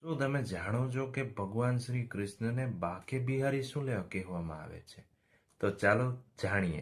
શું તમે જાણો છો કે ભગવાન શ્રી કૃષ્ણને બાકે બિહારી શું લેવા કહેવામાં આવે છે? તો ચાલો જાણીએ.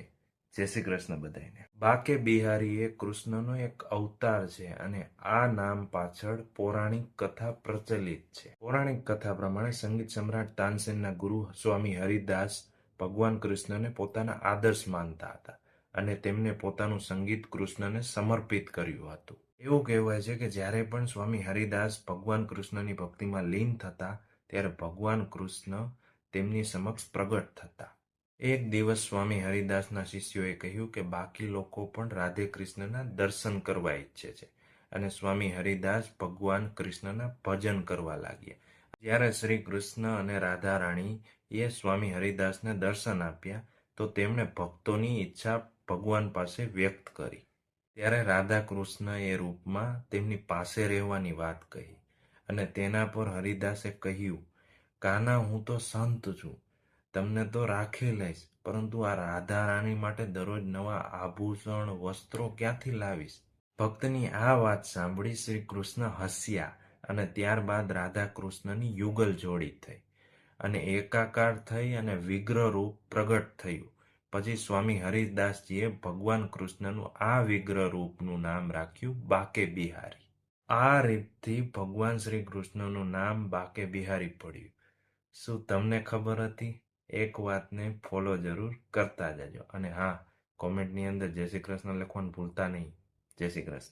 જય શ્રી કૃષ્ણ બધાને. બાકે બિહારી એ કૃષ્ણનો એક અવતાર છે અને આ નામ પાછળ પૌરાણિક કથા પ્રચલિત છે. પૌરાણિક કથા પ્રમાણે સંગીત સમ્રાટ તાનસેનના ગુરુ સ્વામી હરિદાસ ભગવાન કૃષ્ણને પોતાના આદર્શ માનતા હતા અને તેમને પોતાનું સંગીત કૃષ્ણને સમર્પિત કર્યું હતું. એવું કહેવાય છે કે જ્યારે પણ સ્વામી હરિદાસ ભગવાન કૃષ્ણની ભક્તિમાં લીન થતા ત્યારે ભગવાન કૃષ્ણ તેમની સમક્ષ પ્રગટ થતા. એક દિવસ સ્વામી હરિદાસના શિષ્યોએ કહ્યું કે બાકી લોકો પણ રાધે કૃષ્ણના દર્શન કરવા ઈચ્છે છે અને સ્વામી હરિદાસ ભગવાન કૃષ્ણના ભજન કરવા લાગ્યા. જ્યારે શ્રી કૃષ્ણ અને રાધા રાણી એ સ્વામી હરિદાસને દર્શન આપ્યા તો તેમણે ભક્તોની ઈચ્છા ભગવાન પાસે વ્યક્ત કરી. ત્યારે રાધા કૃષ્ણ એ રૂપમાં તેમની પાસે રહેવાની વાત કહી અને તેના પર હરિદાસે કહ્યું, કાના હું તો સંત છું, તમને તો રાખી લઈશ, પરંતુ આ રાધા રાણી માટે દરરોજ નવા આભૂષણ વસ્ત્રો ક્યાંથી લાવીશ? ભક્તની આ વાત સાંભળી શ્રી કૃષ્ણ હસ્યા અને ત્યારબાદ રાધા કૃષ્ણની યુગલ જોડી થઈ અને એકાકાર થઈ અને વિગ્રહ રૂપ પ્રગટ થયું. પછી સ્વામી હરિદાસજીએ ભગવાન કૃષ્ણનું આ વિગ્રહ રૂપનું નામ રાખ્યું બાકે બિહારી. આ રીતથી ભગવાન શ્રી કૃષ્ણનું નામ બાકે બિહારી પડ્યું. શું તમને ખબર હતી? એક વાતને ફોલો જરૂર કરતા જજો અને હા, કોમેન્ટની અંદર જય શ્રી કૃષ્ણ લખવાનું ભૂલતા નહીં. જય શ્રી કૃષ્ણ.